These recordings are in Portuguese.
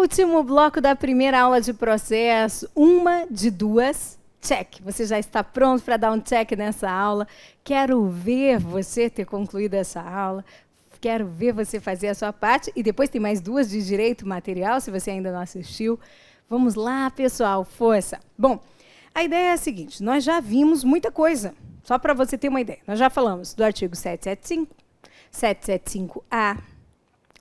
Último bloco da primeira aula de processo, uma de duas, check. Você já está pronto para dar um check nessa aula? Quero ver você ter concluído essa aula. Quero ver você fazer a sua parte. E depois tem mais duas de direito material, se você ainda não assistiu. Vamos lá, pessoal, força. Bom, a ideia é a seguinte, nós já vimos muita coisa, só para você ter uma ideia. Nós já falamos do artigo 775, 775-A,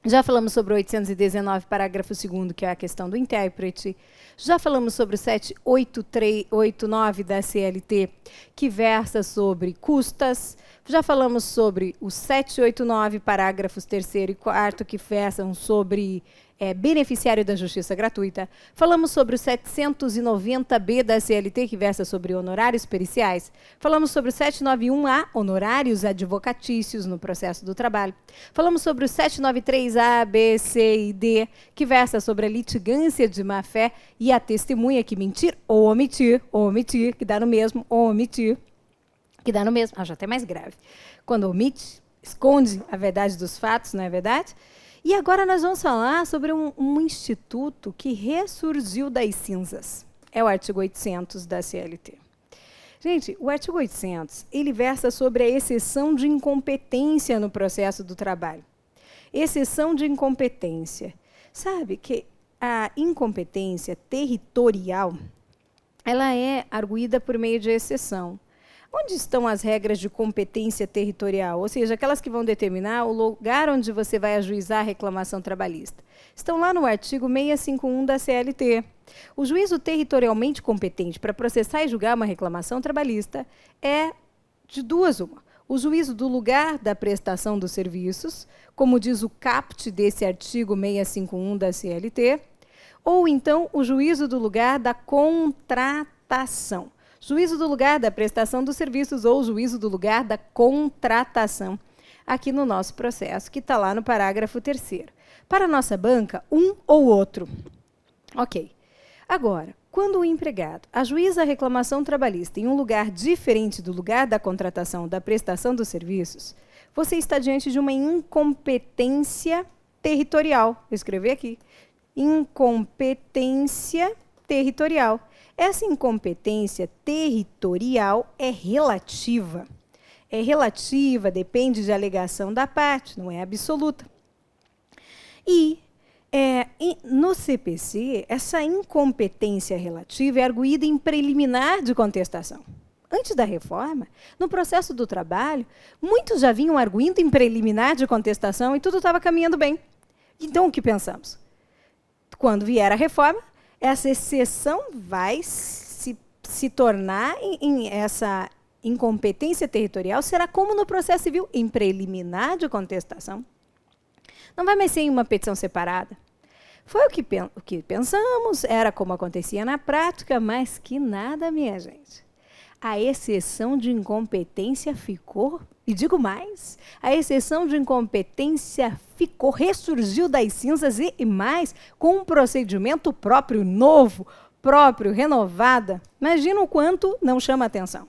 já falamos sobre o 819, parágrafo 2º, que é a questão do intérprete. Já falamos sobre o 78389 da CLT, que versa sobre custas. Já falamos sobre o 789, parágrafos 3º e 4º, que versam sobre beneficiário da justiça gratuita. Falamos sobre o 790B da CLT, que versa sobre honorários periciais. Falamos sobre o 791A, honorários advocatícios no processo do trabalho. Falamos sobre o 793A, B, C e D, que versa sobre a litigância de má-fé e a testemunha que mentir ou omitir, que dá no mesmo, ou omitir, que dá no mesmo. Já até mais grave. Quando omite, esconde a verdade dos fatos, não é verdade? E agora nós vamos falar sobre um instituto que ressurgiu das cinzas. É o artigo 800 da CLT. Gente, o artigo 800, ele versa sobre a exceção de incompetência no processo do trabalho. Exceção de incompetência. Sabe que a incompetência territorial, ela é arguída por meio de exceção. Onde estão as regras de competência territorial? Ou seja, aquelas que vão determinar o lugar onde você vai ajuizar a reclamação trabalhista. Estão lá no artigo 651 da CLT. O juízo territorialmente competente para processar e julgar uma reclamação trabalhista é de duas uma. O juízo do lugar da prestação dos serviços, como diz o caput desse artigo 651 da CLT, ou então o juízo do lugar da contratação. Juízo do lugar da prestação dos serviços ou juízo do lugar da contratação, aqui no nosso processo, que está lá no parágrafo 3º. Para a nossa banca, um ou outro. Ok. Agora, quando o empregado ajuiza a reclamação trabalhista em um lugar diferente do lugar da contratação ou da prestação dos serviços, você está diante de uma incompetência territorial. Vou escrever aqui. Incompetência territorial. Essa incompetência territorial é relativa. É relativa, depende de alegação da parte, não é absoluta. E no CPC, essa incompetência relativa é arguída em preliminar de contestação. Antes da reforma, no processo do trabalho, muitos já vinham arguindo em preliminar de contestação e tudo estava caminhando bem. Então, o que pensamos? Quando vier a reforma, essa exceção vai se tornar essa incompetência territorial, será como no processo civil, em preliminar de contestação. Não vai mais ser em uma petição separada. Foi o que pensamos, era como acontecia na prática, mas que nada, minha gente. A exceção de incompetência ficou, e digo mais, a exceção de incompetência ficou, ressurgiu das cinzas e mais, com um procedimento próprio, novo, próprio, renovada. Imagina o quanto não chama atenção.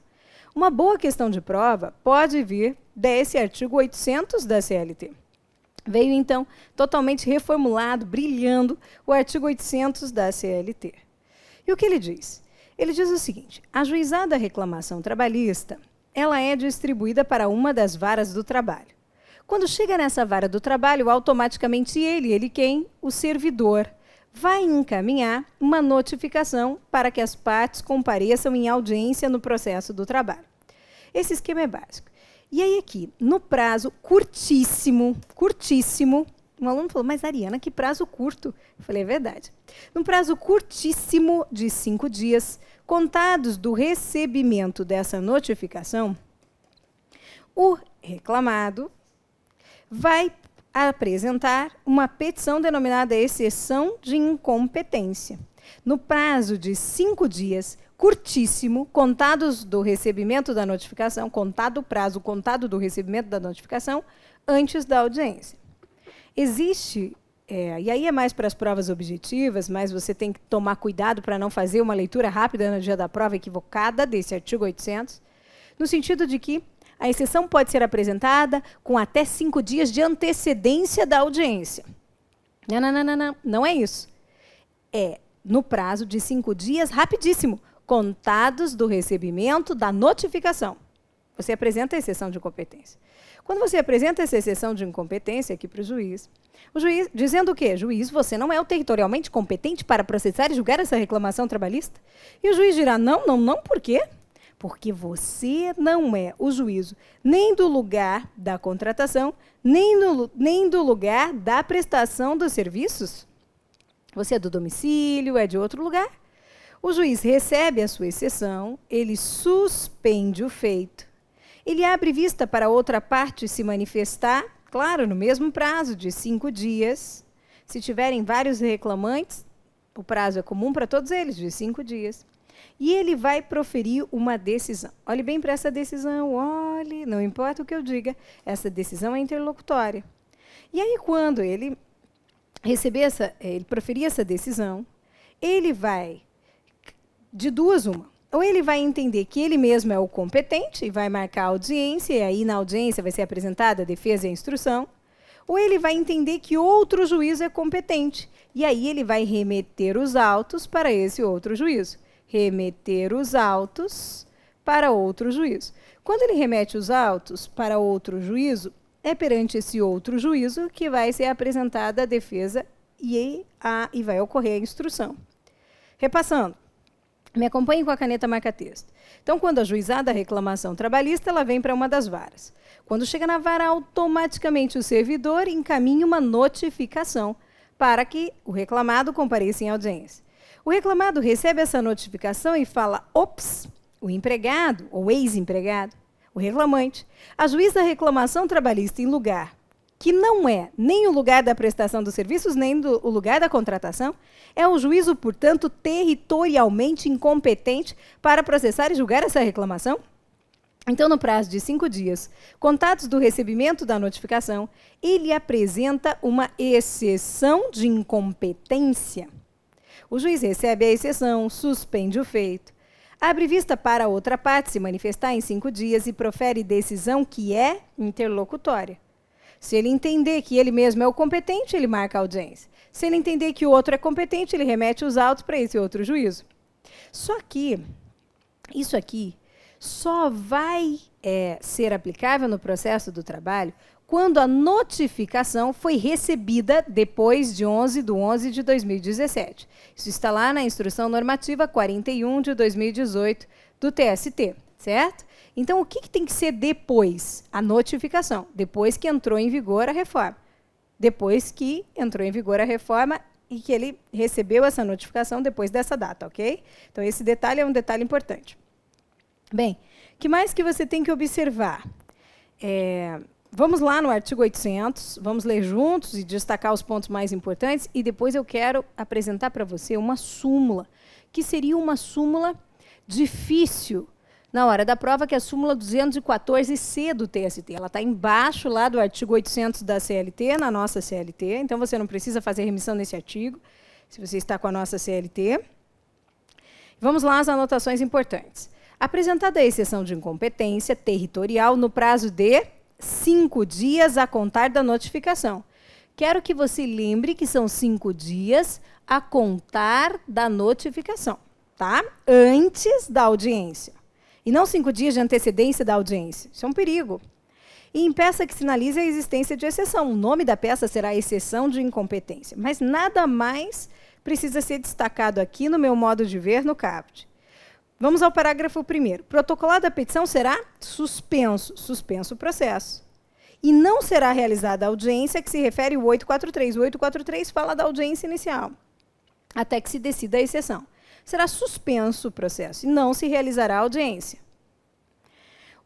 Uma boa questão de prova pode vir desse artigo 800 da CLT. Veio, então, totalmente reformulado, brilhando, o artigo 800 da CLT. E o que ele diz? Ele diz o seguinte, a juizada reclamação trabalhista, ela é distribuída para uma das varas do trabalho. Quando chega nessa vara do trabalho, automaticamente ele quem? O servidor, vai encaminhar uma notificação para que as partes compareçam em audiência no processo do trabalho. Esse esquema é básico. E aí aqui, no prazo curtíssimo, um aluno falou, mas Ariana, que prazo curto? Eu falei, é verdade. No prazo curtíssimo de 5 dias, contados do recebimento dessa notificação, o reclamado vai apresentar uma petição denominada exceção de incompetência. No prazo de 5 dias, curtíssimo, contados do recebimento da notificação, contado o prazo, contado do recebimento da notificação, antes da audiência. Existe, e aí é mais para as provas objetivas, mas você tem que tomar cuidado para não fazer uma leitura rápida no dia da prova equivocada desse artigo 800, no sentido de que a exceção pode ser apresentada com até 5 dias de antecedência da audiência. Não é isso. é no prazo de 5 dias, rapidíssimo, contados do recebimento da notificação. Você apresenta a exceção de incompetência. Quando você apresenta essa exceção de incompetência aqui para o juiz, dizendo o quê? Juiz, você não é o territorialmente competente para processar e julgar essa reclamação trabalhista? E o juiz dirá, não, por quê? Porque você não é o juízo nem do lugar da contratação, nem do lugar da prestação dos serviços. Você é do domicílio, é de outro lugar. O juiz recebe a sua exceção, ele suspende o feito, ele abre vista para outra parte se manifestar, claro, no mesmo prazo de 5 dias. Se tiverem vários reclamantes, o prazo é comum para todos eles, de 5 dias. E ele vai proferir uma decisão. Olhe bem para essa decisão, olhe, não importa o que eu diga, essa decisão é interlocutória. E aí, quando ele ele proferir essa decisão, ele vai, de duas uma, ou ele vai entender que ele mesmo é o competente e vai marcar a audiência, e aí na audiência vai ser apresentada a defesa e a instrução, ou ele vai entender que outro juízo é competente, e aí ele vai remeter os autos para esse outro juízo. Remeter os autos para outro juízo. Quando ele remete os autos para outro juízo, é perante esse outro juízo que vai ser apresentada a defesa e vai ocorrer a instrução. Repassando, me acompanhe com a caneta marca-texto. Então, quando ajuizada a reclamação trabalhista, ela vem para uma das varas. Quando chega na vara, automaticamente o servidor encaminha uma notificação para que o reclamado compareça em audiência. O reclamado recebe essa notificação e fala, ops, o empregado ou ex-empregado, o reclamante, ajuiza a reclamação trabalhista em lugar que não é nem o lugar da prestação dos serviços, nem o lugar da contratação, é um juízo, portanto, territorialmente incompetente para processar e julgar essa reclamação? Então, no prazo de 5 dias, contados do recebimento da notificação, ele apresenta uma exceção de incompetência. O juiz recebe a exceção, suspende o feito, abre vista para a outra parte se manifestar em 5 dias e profere decisão que é interlocutória. Se ele entender que ele mesmo é o competente, ele marca a audiência. Se ele entender que o outro é competente, ele remete os autos para esse outro juízo. Só que isso aqui só vai ser aplicável no processo do trabalho quando a notificação foi recebida depois de 11/11 de 2017. Isso está lá na Instrução Normativa 41 de 2018 do TST, certo? Então, o que tem que ser depois? A notificação, depois que entrou em vigor a reforma. Depois que entrou em vigor a reforma e que ele recebeu essa notificação depois dessa data, ok? Então, esse detalhe é um detalhe importante. Bem, o que mais que você tem que observar? Vamos lá no artigo 800, vamos ler juntos e destacar os pontos mais importantes, e depois eu quero apresentar para você uma súmula, que seria uma súmula difícil na hora da prova, que é a súmula 214C do TST. Ela está embaixo lá do artigo 800 da CLT, na nossa CLT, então você não precisa fazer remissão nesse artigo, se você está com a nossa CLT. Vamos lá às anotações importantes. Apresentada a exceção de incompetência territorial no prazo de 5 dias a contar da notificação. Quero que você lembre que são 5 dias a contar da notificação, tá? Antes da audiência. E não 5 dias de antecedência da audiência. Isso é um perigo. E em peça que sinalize a existência de exceção. O nome da peça será exceção de incompetência. Mas nada mais precisa ser destacado aqui no meu modo de ver no caput. Vamos ao parágrafo 1º. Protocolada a petição será suspenso o processo. E não será realizada a audiência que se refere ao 843. O 843 fala da audiência inicial, até que se decida a exceção. Será suspenso o processo e não se realizará a audiência.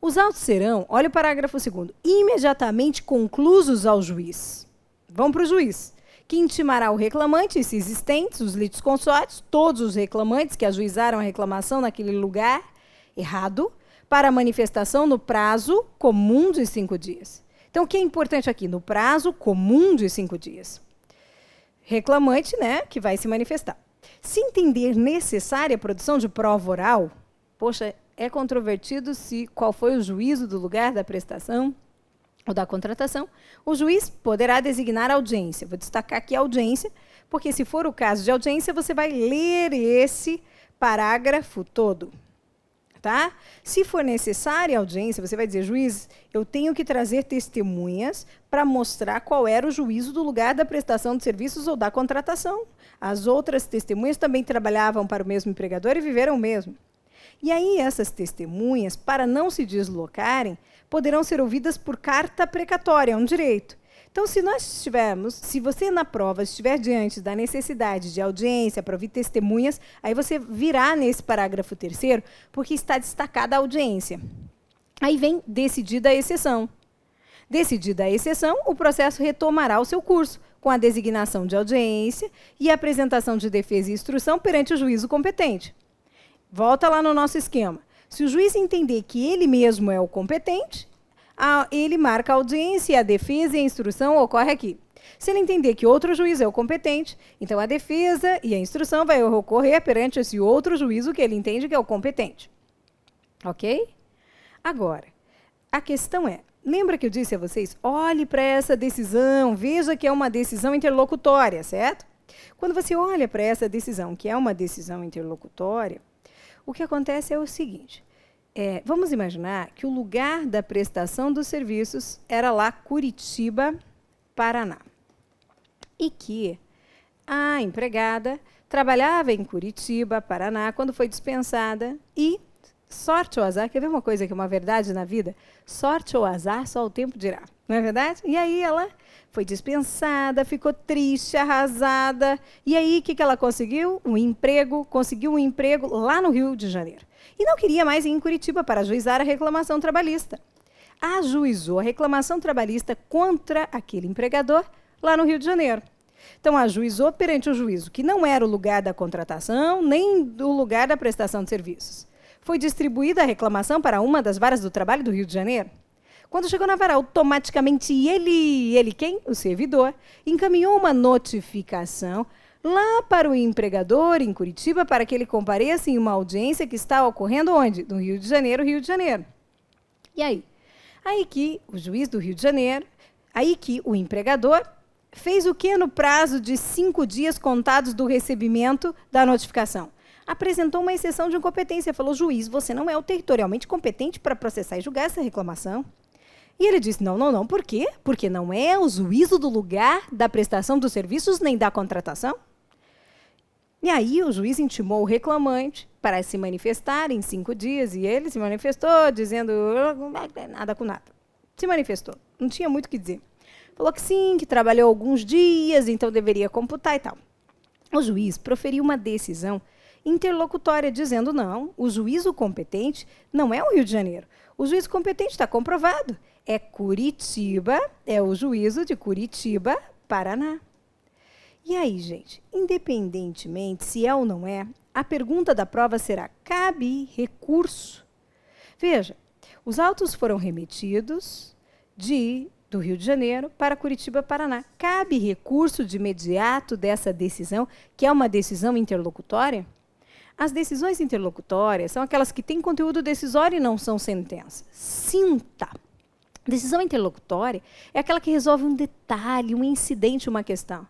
Os autos serão, olha o parágrafo 2º, imediatamente conclusos ao juiz. Vão para o juiz, que intimará o reclamante, se existentes, os litisconsortes, todos os reclamantes que ajuizaram a reclamação naquele lugar errado, para manifestação no prazo comum de 5 dias. Então, o que é importante aqui? No prazo comum de 5 dias. Reclamante, né, que vai se manifestar. Se entender necessária a produção de prova oral, poxa, é controvertido qual foi o juízo do lugar da prestação ou da contratação, o juiz poderá designar audiência. Vou destacar aqui a audiência, Porque se for o caso de audiência, você vai ler esse parágrafo todo. Tá? Se for necessária a audiência, você vai dizer, juiz, eu tenho que trazer testemunhas para mostrar qual era o juízo do lugar da prestação de serviços ou da contratação. As outras testemunhas também trabalhavam para o mesmo empregador e viveram o mesmo. E aí essas testemunhas, para não se deslocarem, poderão ser ouvidas por carta precatória, é um direito. Então, se você na prova estiver diante da necessidade de audiência para ouvir testemunhas, aí você virá nesse parágrafo 3º, porque está destacada a audiência. Aí vem decidida a exceção. Decidida a exceção, o processo retomará o seu curso, com a designação de audiência e a apresentação de defesa e instrução perante o juízo competente. Volta lá no nosso esquema. Se o juiz entender que ele mesmo é o competente, ele marca a audiência e a defesa e a instrução ocorre aqui. Se ele entender que outro juiz é o competente, então a defesa e a instrução vai ocorrer perante esse outro juízo que ele entende que é o competente. Ok? Agora, a questão é, lembra que eu disse a vocês, olhe para essa decisão, veja que é uma decisão interlocutória, certo? Quando você olha para essa decisão, que é uma decisão interlocutória, o que acontece é o seguinte, vamos imaginar que o lugar da prestação dos serviços era lá Curitiba, Paraná. E que a empregada trabalhava em Curitiba, Paraná, quando foi dispensada e, sorte ou azar, quer ver uma coisa que é uma verdade na vida? Sorte ou azar, só o tempo dirá, não é verdade? E aí ela foi dispensada, ficou triste, arrasada. E aí, o que ela conseguiu? Conseguiu um emprego lá no Rio de Janeiro. E não queria mais ir em Curitiba para ajuizar a reclamação trabalhista. Ajuizou a reclamação trabalhista contra aquele empregador lá no Rio de Janeiro. Então, ajuizou perante o juízo, que não era o lugar da contratação, nem do lugar da prestação de serviços. Foi distribuída a reclamação para uma das varas do trabalho do Rio de Janeiro. Quando chegou na vara, automaticamente ele quem? O servidor, encaminhou uma notificação lá para o empregador em Curitiba para que ele compareça em uma audiência que está ocorrendo onde? No Rio de Janeiro, Rio de Janeiro. E aí? Aí que o juiz do Rio de Janeiro, aí que o empregador fez o que no prazo de 5 dias contados do recebimento da notificação? Apresentou uma exceção de incompetência, falou, juiz, você não é o territorialmente competente para processar e julgar essa reclamação. E ele disse, não, por quê? Porque não é o juízo do lugar da prestação dos serviços nem da contratação. E aí o juiz intimou o reclamante para se manifestar em 5 dias, e ele se manifestou dizendo, nada com nada. Se manifestou, não tinha muito o que dizer. Falou que sim, que trabalhou alguns dias, então deveria computar e tal. O juiz proferiu uma decisão interlocutória, dizendo, não, o juízo competente não é o Rio de Janeiro. O juízo competente está comprovado. É Curitiba, é o juízo de Curitiba, Paraná. E aí, gente, independentemente se é ou não é, a pergunta da prova será, cabe recurso? Veja, os autos foram remetidos do Rio de Janeiro para Curitiba, Paraná. Cabe recurso de imediato dessa decisão, que é uma decisão interlocutória? As decisões interlocutórias são aquelas que têm conteúdo decisório e não são sentença. Sinta. Decisão interlocutória é aquela que resolve um detalhe, um incidente, uma questão.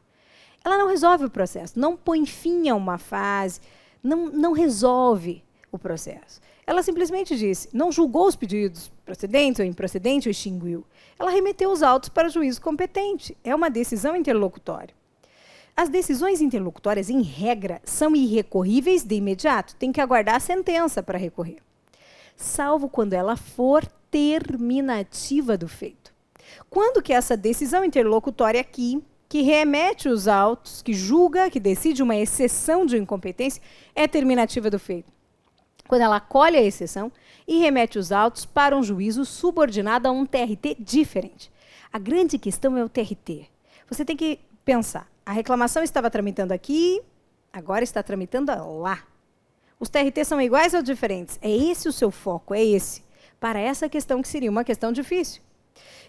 Ela não resolve o processo, não põe fim a uma fase, não resolve o processo. Ela simplesmente disse, não julgou os pedidos procedentes ou improcedentes ou extinguiu. Ela remeteu os autos para o juízo competente. É uma decisão interlocutória. As decisões interlocutórias, em regra, são irrecorríveis de imediato. Tem que aguardar a sentença para recorrer. Salvo quando ela for terminativa do feito. Quando que essa decisão interlocutória aqui, que remete os autos, que julga, que decide uma exceção de incompetência, é terminativa do feito? Quando ela acolhe a exceção e remete os autos para um juízo subordinado a um TRT diferente. A grande questão é o TRT. Você tem que pensar, a reclamação estava tramitando aqui, agora está tramitando lá. Os TRT são iguais ou diferentes? É esse o seu foco, é esse. Para essa questão que seria uma questão difícil.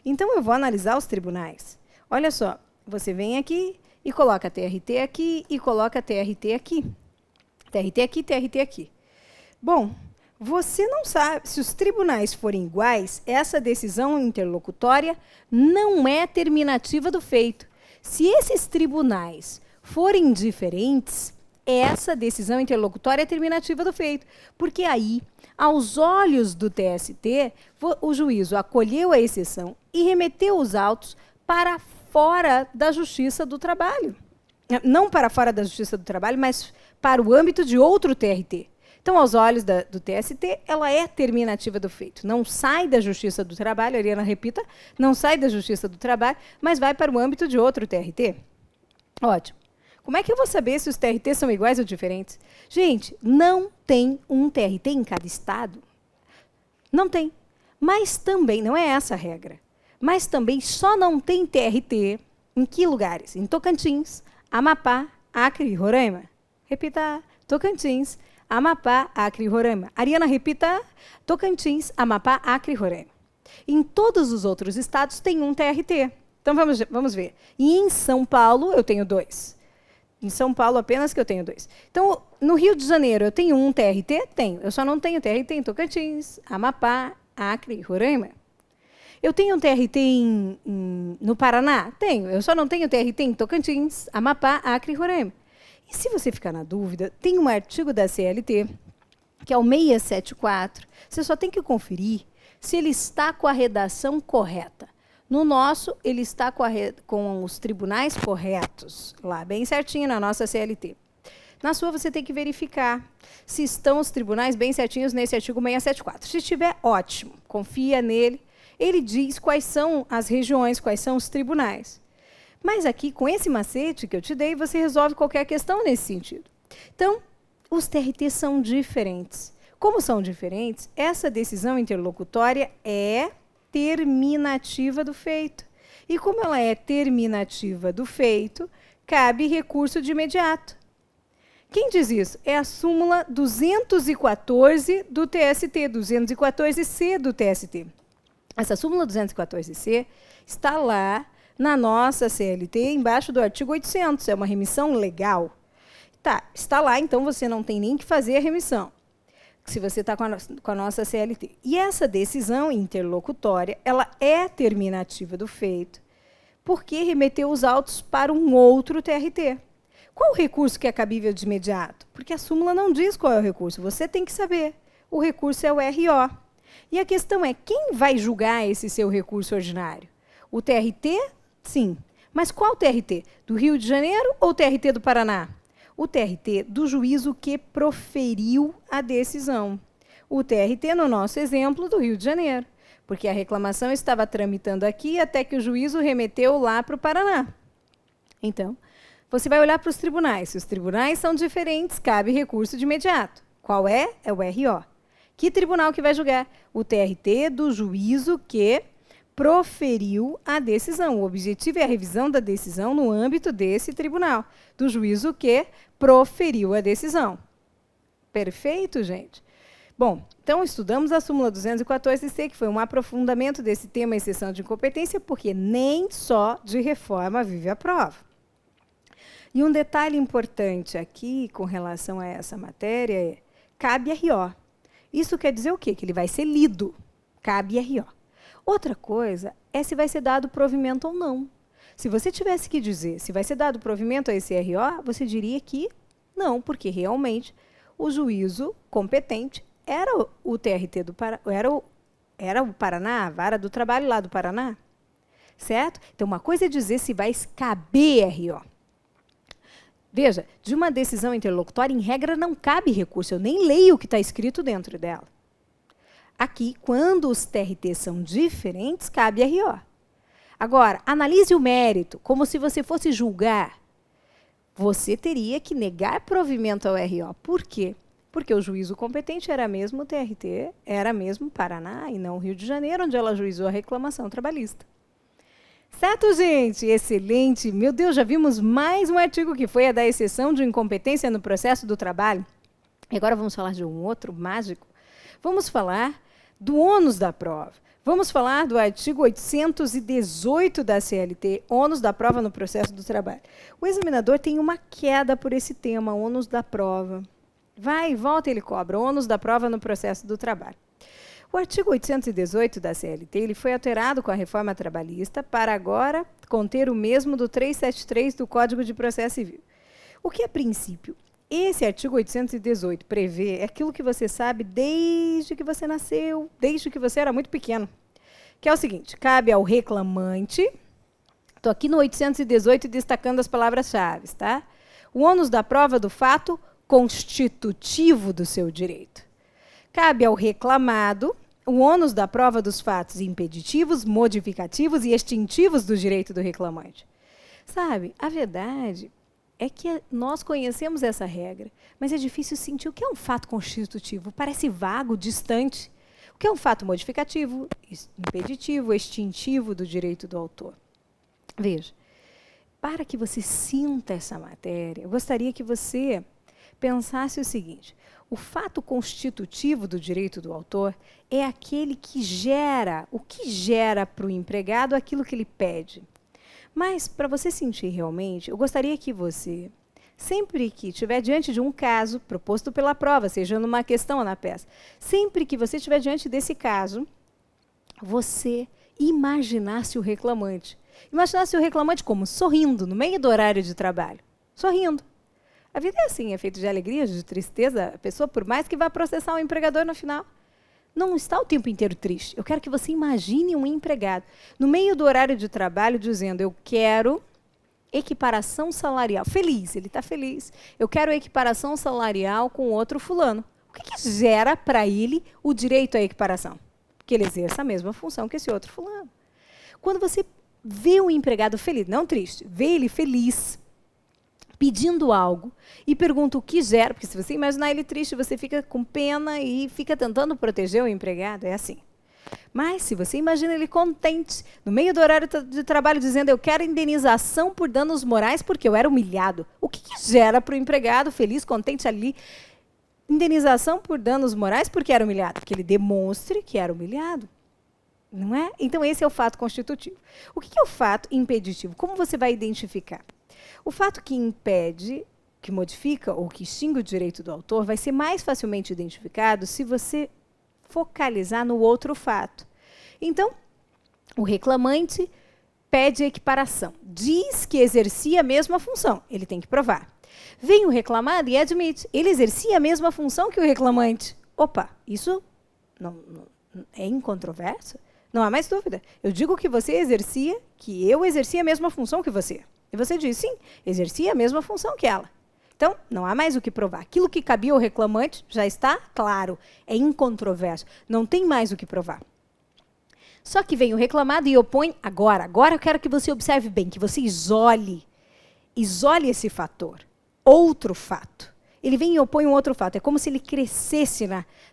Então, eu vou analisar os tribunais. Olha só, você vem aqui e coloca TRT aqui e coloca TRT aqui. TRT aqui, TRT aqui. Bom, você não sabe, se os tribunais forem iguais, essa decisão interlocutória não é terminativa do feito. Se esses tribunais forem diferentes, essa decisão interlocutória é terminativa do feito, porque aí, aos olhos do TST, o juízo acolheu a exceção e remeteu os autos para fora da Justiça do Trabalho. Não para fora da Justiça do Trabalho, mas para o âmbito de outro TRT. Então, aos olhos do TST, ela é terminativa do feito. Não sai da Justiça do Trabalho, a Ariana repita, não sai da Justiça do Trabalho, mas vai para o âmbito de outro TRT. Ótimo. Como é que eu vou saber se os TRTs são iguais ou diferentes? Gente, não tem um TRT em cada estado. Não tem. Mas também, não é essa a regra, mas também só não tem TRT em que lugares? Em Tocantins, Amapá, Acre e Roraima. Repita, Tocantins, Amapá, Acre e Roraima. Ariana, repita, Tocantins, Amapá, Acre e Roraima. Em todos os outros estados tem um TRT. Então, vamos ver. E em São Paulo, eu tenho 2. Em São Paulo, apenas que eu tenho 2. Então, no Rio de Janeiro, eu tenho um TRT? Tenho. Eu só não tenho TRT em Tocantins, Amapá, Acre e Roraima. Eu tenho um TRT no Paraná? Tenho. Eu só não tenho TRT em Tocantins, Amapá, Acre e Roraima. E se você ficar na dúvida, tem um artigo da CLT, que é o 674. Você só tem que conferir se ele está com a redação correta. No nosso, ele está com os tribunais corretos, lá bem certinho na nossa CLT. Na sua, você tem que verificar se estão os tribunais bem certinhos nesse artigo 674. Se estiver, ótimo, confia nele. Ele diz quais são as regiões, quais são os tribunais. Mas aqui, com esse macete que eu te dei, você resolve qualquer questão nesse sentido. Então, os TRTs são diferentes. Como são diferentes, essa decisão interlocutória é terminativa do feito. E como ela é terminativa do feito, cabe recurso de imediato. Quem diz isso? É a súmula 214 do TST, 214C do TST. Essa súmula 214C está lá na nossa CLT, embaixo do artigo 800. É uma remissão legal. Tá, está lá, então você não tem nem que fazer a remissão, se você está com a nossa CLT. E essa decisão interlocutória, ela é terminativa do feito, porque remeteu os autos para um outro TRT. Qual o recurso que é cabível de imediato? Porque a súmula não diz qual é o recurso, você tem que saber. O recurso é o RO. E a questão é, quem vai julgar esse seu recurso ordinário? O TRT? Sim. Mas qual TRT? Do Rio de Janeiro ou o TRT do Paraná? O TRT do juízo que proferiu a decisão. O TRT, no nosso exemplo, do Rio de Janeiro, porque a reclamação estava tramitando aqui até que o juízo remeteu lá para o Paraná. Então, você vai olhar para os tribunais. Se os tribunais são diferentes, cabe recurso de imediato. Qual é? É o RO. Que tribunal que vai julgar? O TRT do juízo que proferiu a decisão. O objetivo é a revisão da decisão no âmbito desse tribunal, do juízo que proferiu a decisão. Perfeito, gente? Bom, então estudamos a súmula 214C, que foi um aprofundamento desse tema exceção de incompetência, porque nem só de reforma vive a prova. E um detalhe importante aqui com relação a essa matéria é, cabe RO. Isso quer dizer o quê? Que ele vai ser lido. Cabe RO. Outra coisa é se vai ser dado provimento ou não. Se você tivesse que dizer se vai ser dado provimento a esse RO, você diria que não, porque realmente o juízo competente era o TRT do Paraná, era o Paraná, a vara do trabalho lá do Paraná. Certo? Então, uma coisa é dizer se vai caber RO. Veja, de uma decisão interlocutória, em regra, não cabe recurso. Eu nem leio o que está escrito dentro dela. Aqui, quando os TRTs são diferentes, cabe RO. Agora, analise o mérito, como se você fosse julgar. Você teria que negar provimento ao RO. Por quê? Porque o juízo competente era mesmo o TRT, era mesmo Paraná e não o Rio de Janeiro, onde ela ajuizou a reclamação trabalhista. Certo, gente? Excelente. Meu Deus, já vimos mais um artigo que foi a da exceção de incompetência no processo do trabalho. E agora vamos falar de um outro mágico. Vamos falar do ônus da prova. Vamos falar do artigo 818 da CLT, ônus da prova no processo do trabalho. O examinador tem uma queda por esse tema, ônus da prova. Vai e volta, ele cobra, ônus da prova no processo do trabalho. O artigo 818 da CLT ele foi alterado com a reforma trabalhista para agora conter o mesmo do 373 do Código de Processo Civil. O que é princípio? Esse artigo 818 prevê aquilo que você sabe desde que você nasceu, desde que você era muito pequeno. Que é o seguinte, cabe ao reclamante, estou aqui no 818 destacando as palavras-chave, tá? O ônus da prova do fato constitutivo do seu direito. Cabe ao reclamado o ônus da prova dos fatos impeditivos, modificativos e extintivos do direito do reclamante. Sabe, a verdade é que nós conhecemos essa regra, mas é difícil sentir o que é um fato constitutivo. Parece vago, distante. O que é um fato modificativo, impeditivo, extintivo do direito do autor? Veja, para que você sinta essa matéria, eu gostaria que você pensasse o seguinte: o fato constitutivo do direito do autor é aquele que gera, o que gera para o empregado aquilo que ele pede. Mas, para você sentir realmente, eu gostaria que você, sempre que estiver diante de um caso proposto pela prova, seja numa questão ou na peça, sempre que você estiver diante desse caso, você imaginasse o reclamante. Imaginasse o reclamante como? Sorrindo, no meio do horário de trabalho. Sorrindo. A vida é assim, é feita de alegria, de tristeza. A pessoa, por mais que vá processar o empregador no final, não está o tempo inteiro triste. Eu quero que você imagine um empregado no meio do horário de trabalho dizendo: eu quero equiparação salarial. Feliz, ele está feliz. Eu quero equiparação salarial com outro fulano. O que gera para ele o direito à equiparação? Que ele exerça a mesma função que esse outro fulano. Quando você vê o empregado feliz, não triste, vê ele feliz, pedindo algo, e pergunta o que gera, porque se você imaginar ele triste, você fica com pena e fica tentando proteger o empregado, é assim. Mas se você imagina ele contente, no meio do horário de trabalho, dizendo: eu quero indenização por danos morais porque eu era humilhado. O que gera para o empregado feliz, contente ali? Indenização por danos morais porque era humilhado, que ele demonstre que era humilhado. Não é? Então, esse é o fato constitutivo. O que é o fato impeditivo? Como você vai identificar? O fato que impede, que modifica ou que extingue o direito do autor vai ser mais facilmente identificado se você focalizar no outro fato. Então, o reclamante pede equiparação. Diz que exercia a mesma função. Ele tem que provar. Vem o reclamado e admite. Ele exercia a mesma função que o reclamante. Opa, isso não é incontroverso? Não há mais dúvida. Eu digo que você exercia, que eu exercia a mesma função que você. E você diz: sim, exercia a mesma função que ela. Então, não há mais o que provar. Aquilo que cabia ao reclamante já está claro, é incontroverso. Não tem mais o que provar. Só que vem o reclamado e opõe agora. Agora eu quero que você observe bem, que você isole esse fator. Outro fato. Ele vem e opõe um outro fato. É como se ele crescesse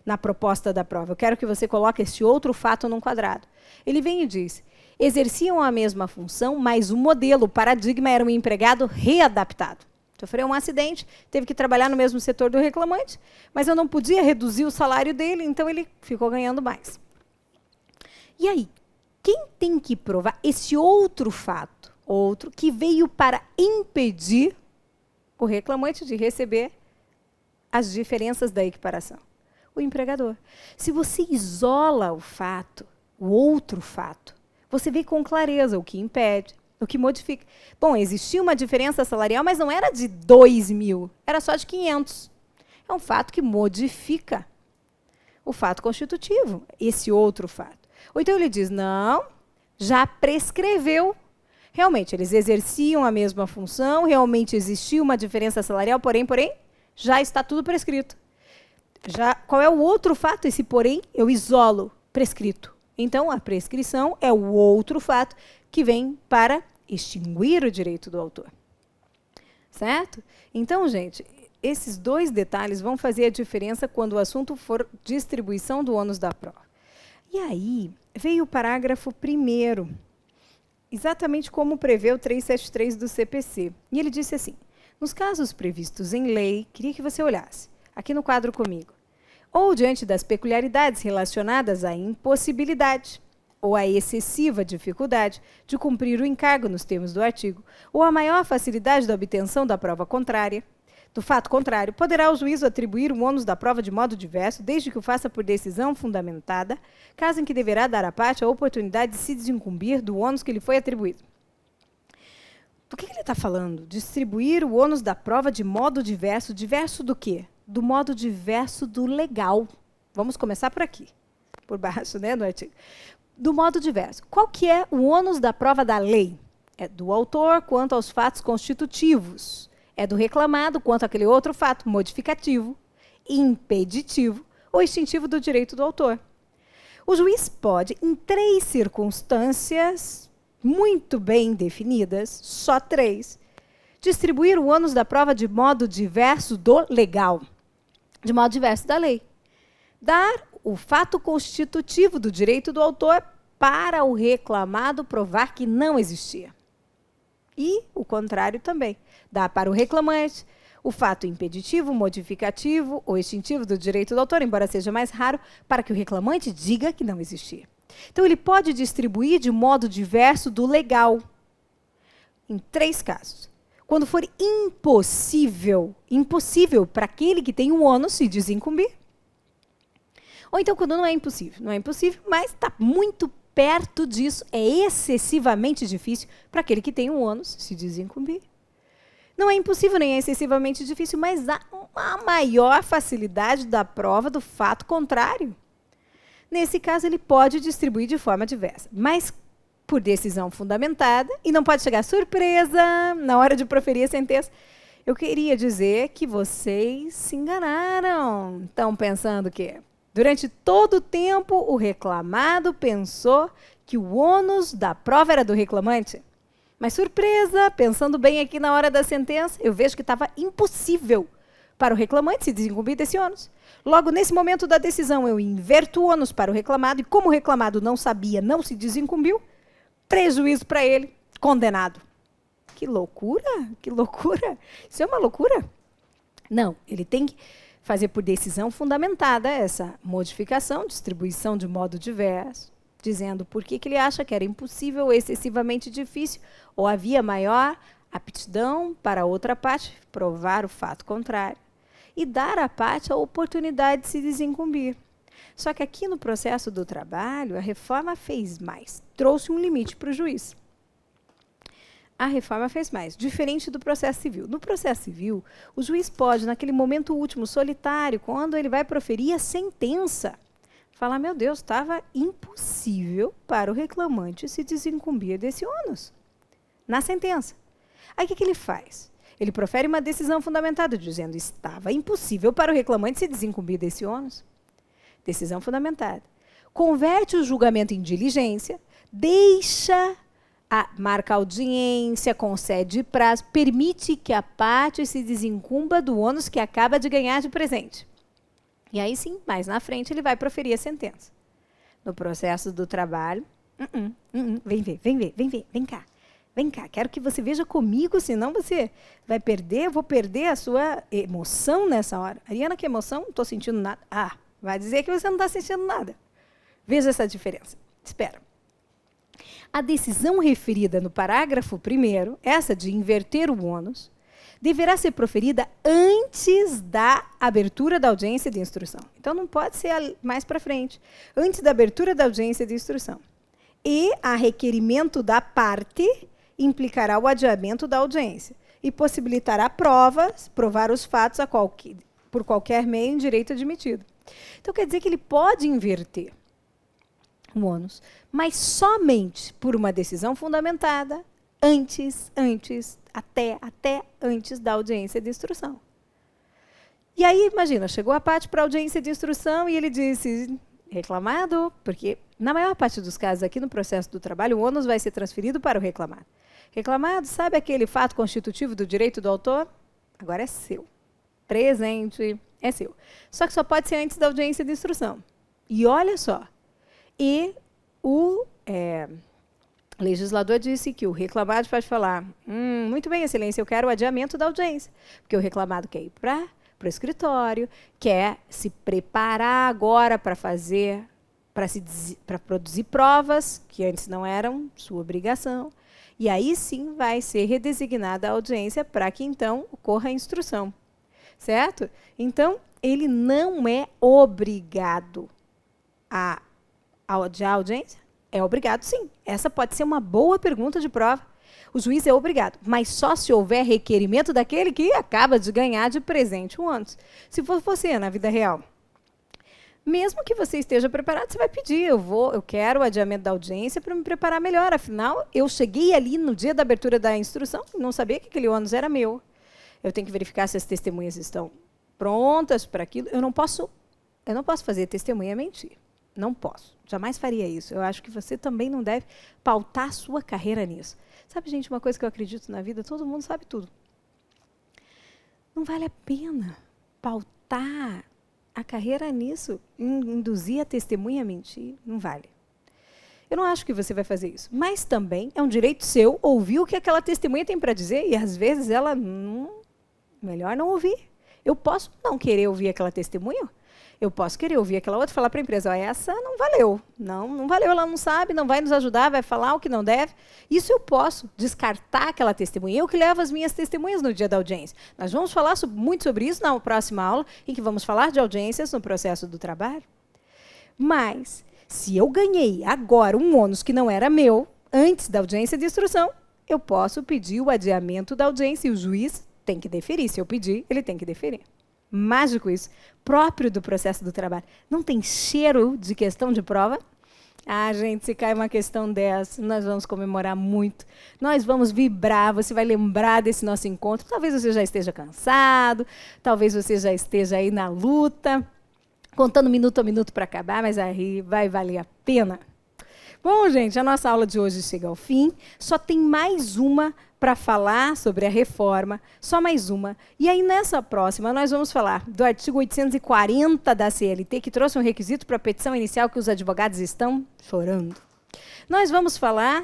na proposta da prova. Eu quero que você coloque esse outro fato num quadrado. Ele vem e diz: exerciam a mesma função, mas o modelo, o paradigma era um empregado readaptado. Sofreu um acidente, teve que trabalhar no mesmo setor do reclamante, mas eu não podia reduzir o salário dele, então ele ficou ganhando mais. E aí, quem tem que provar esse outro fato, outro que veio para impedir o reclamante de receber as diferenças da equiparação? O empregador. Se você isola o fato, o outro fato, você vê com clareza o que impede, o que modifica. Bom, existia uma diferença salarial, mas não era de 2.000, era só de 500. É um fato que modifica o fato constitutivo, esse outro fato. Ou então ele diz: não, já prescreveu. Realmente, eles exerciam a mesma função, realmente existia uma diferença salarial, porém, já está tudo prescrito. Qual é o outro fato? Esse porém, eu isolo, prescrito. Então, a prescrição é o outro fato que vem para extinguir o direito do autor. Certo? Então, gente, esses dois detalhes vão fazer a diferença quando o assunto for distribuição do ônus da prova. E aí, veio o parágrafo 1º, exatamente como prevê o 373 do CPC. E ele disse assim: nos casos previstos em lei, queria que você olhasse, aqui no quadro comigo, ou diante das peculiaridades relacionadas à impossibilidade ou à excessiva dificuldade de cumprir o encargo nos termos do artigo, ou a maior facilidade da obtenção da prova contrária, do fato contrário, poderá o juízo atribuir o ônus da prova de modo diverso, desde que o faça por decisão fundamentada, caso em que deverá dar à parte a oportunidade de se desincumbir do ônus que lhe foi atribuído. Do que ele está falando? Distribuir o ônus da prova de modo diverso. Diverso do quê? Do modo diverso do legal. Vamos começar por aqui, por baixo, né, no artigo. Do modo diverso. Qual que é o ônus da prova da lei? É do autor quanto aos fatos constitutivos. É do reclamado quanto àquele outro fato modificativo, impeditivo ou extintivo do direito do autor. O juiz pode, em 3 circunstâncias muito bem definidas, só 3, distribuir o ônus da prova de modo diverso do legal, de modo diverso da lei. Dar o fato constitutivo do direito do autor para o reclamado provar que não existia. E o contrário também. Dá para o reclamante o fato impeditivo, modificativo ou extintivo do direito do autor, embora seja mais raro, para que o reclamante diga que não existia. Então, ele pode distribuir de modo diverso do legal, em 3 casos. Quando for impossível para aquele que tem o ônus se desincumbir. Ou então, quando não é impossível, mas está muito perto disso, é excessivamente difícil para aquele que tem o ônus se desincumbir. Não é impossível nem é excessivamente difícil, mas há uma maior facilidade da prova do fato contrário. Nesse caso, ele pode distribuir de forma diversa, mas por decisão fundamentada, e não pode chegar surpresa na hora de proferir a sentença. Eu queria dizer que vocês se enganaram. Estão pensando que, durante todo o tempo, o reclamado pensou que o ônus da prova era do reclamante. Mas, surpresa, pensando bem aqui na hora da sentença, eu vejo que estava impossível para o reclamante se desincumbir desse ônus. Logo, nesse momento da decisão, eu inverto o ônus para o reclamado, e como o reclamado não sabia, não se desincumbiu, prejuízo para ele, condenado. Que loucura, que loucura. Isso é uma loucura? Não, ele tem que fazer por decisão fundamentada essa modificação, distribuição de modo diverso, dizendo por que ele acha que era impossível ou excessivamente difícil, ou havia maior aptidão para a outra parte provar o fato contrário, e dar à parte a oportunidade de se desincumbir. Só que aqui no processo do trabalho, a reforma fez mais, trouxe um limite para o juiz. A reforma fez mais, diferente do processo civil. No processo civil, o juiz pode, naquele momento último, solitário, quando ele vai proferir a sentença, falar, meu Deus, estava impossível para o reclamante se desincumbir desse ônus, na sentença. Aí o que ele faz? Ele profere uma decisão fundamentada, dizendo, estava impossível para o reclamante se desincumbir desse ônus. Decisão fundamentada. Converte o julgamento em diligência, marca audiência, concede prazo, permite que a parte se desincumba do ônus que acaba de ganhar de presente. E aí sim, mais na frente, ele vai proferir a sentença. No processo do trabalho, vem cá. Vem cá, quero que você veja comigo, senão você vai perder, eu vou perder a sua emoção nessa hora. Ariana, que emoção? Não estou sentindo nada. Ah, vai dizer que você não está sentindo nada. Veja essa diferença. Espera. A decisão referida no parágrafo 1º, essa de inverter o ônus, deverá ser proferida antes da abertura da audiência de instrução. Então, não pode ser mais para frente. Antes da abertura da audiência de instrução. E, a requerimento da parte, implicará o adiamento da audiência e possibilitará provar os fatos por qualquer meio em direito admitido. Então, quer dizer que ele pode inverter o ônus, mas somente por uma decisão fundamentada até antes da audiência de instrução. E aí, imagina, chegou a parte para a audiência de instrução e ele disse, reclamado, porque na maior parte dos casos aqui no processo do trabalho, o ônus vai ser transferido para o reclamado. Reclamado, sabe aquele fato constitutivo do direito do autor? Agora é seu. Presente, é seu. Só que só pode ser antes da audiência de instrução. E olha só, e o legislador disse que o reclamado pode falar, muito bem, excelência, eu quero o adiamento da audiência, porque o reclamado quer ir para o escritório, quer se preparar agora para produzir provas, que antes não eram sua obrigação, e aí sim vai ser redesignada a audiência para que então ocorra a instrução. Certo? Então, ele não é obrigado a adiar a audiência? É obrigado, sim. Essa pode ser uma boa pergunta de prova. O juiz é obrigado, mas só se houver requerimento daquele que acaba de ganhar de presente um ônus. Se for você, na vida real, mesmo que você esteja preparado, você vai pedir, eu quero o adiamento da audiência para me preparar melhor. Afinal, eu cheguei ali no dia da abertura da instrução e não sabia que aquele ônus era meu. Eu tenho que verificar se as testemunhas estão prontas para aquilo. Eu não posso fazer testemunha mentir. Não posso. Jamais faria isso. Eu acho que você também não deve pautar sua carreira nisso. Sabe, gente, uma coisa que eu acredito na vida, todo mundo sabe tudo. Não vale a pena pautar a carreira nisso, induzir a testemunha a mentir, não vale. Eu não acho que você vai fazer isso. Mas também é um direito seu ouvir o que aquela testemunha tem para dizer, e às vezes ela melhor não ouvir. Eu posso não querer ouvir aquela testemunha, eu posso querer ouvir aquela outra e falar para a empresa, essa não valeu, não valeu, ela não sabe, não vai nos ajudar, vai falar o que não deve. Isso eu posso descartar aquela testemunha. Eu que levo as minhas testemunhas no dia da audiência. Nós vamos falar muito sobre isso na próxima aula, em que vamos falar de audiências no processo do trabalho. Mas, se eu ganhei agora um ônus que não era meu, antes da audiência de instrução, eu posso pedir o adiamento da audiência e o juiz tem que deferir. Se eu pedir, ele tem que deferir. Mágico isso, próprio do processo do trabalho. Não tem cheiro de questão de prova? Ah, gente, se cai uma questão dessa, nós vamos comemorar muito. Nós vamos vibrar, você vai lembrar desse nosso encontro. Talvez você já esteja cansado, talvez você já esteja aí na luta, contando minuto a minuto para acabar, mas aí vai valer a pena. Bom, gente, a nossa aula de hoje chega ao fim. Só tem mais uma para falar sobre a reforma, só mais uma. E aí, nessa próxima, nós vamos falar do artigo 840 da CLT, que trouxe um requisito para a petição inicial que os advogados estão chorando. Nós vamos falar,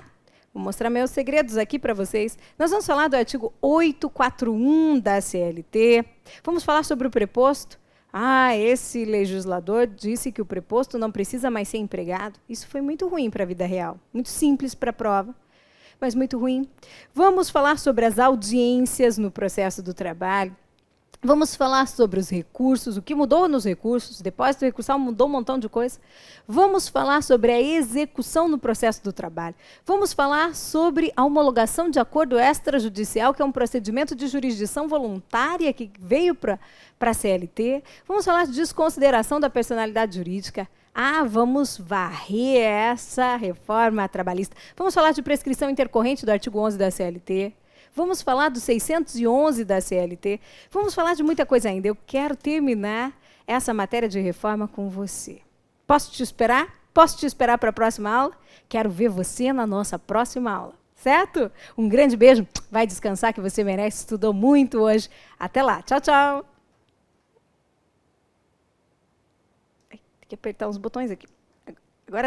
vou mostrar meus segredos aqui para vocês, nós vamos falar do artigo 841 da CLT, vamos falar sobre o preposto. Ah, esse legislador disse que o preposto não precisa mais ser empregado. Isso foi muito ruim para a vida real, muito simples para a prova, mas muito ruim. Vamos falar sobre as audiências no processo do trabalho. Vamos falar sobre os recursos, o que mudou nos recursos, depósito recursal mudou um montão de coisa. Vamos falar sobre a execução no processo do trabalho. Vamos falar sobre a homologação de acordo extrajudicial, que é um procedimento de jurisdição voluntária que veio para a CLT. Vamos falar de desconsideração da personalidade jurídica. Ah, vamos varrer essa reforma trabalhista. Vamos falar de prescrição intercorrente do artigo 11 da CLT. Vamos falar do 611 da CLT. Vamos falar de muita coisa ainda. Eu quero terminar essa matéria de reforma com você. Posso te esperar? Posso te esperar para a próxima aula? Quero ver você na nossa próxima aula. Certo? Um grande beijo. Vai descansar que você merece. Estudou muito hoje. Até lá. Tchau, tchau. Tem que apertar os botões aqui.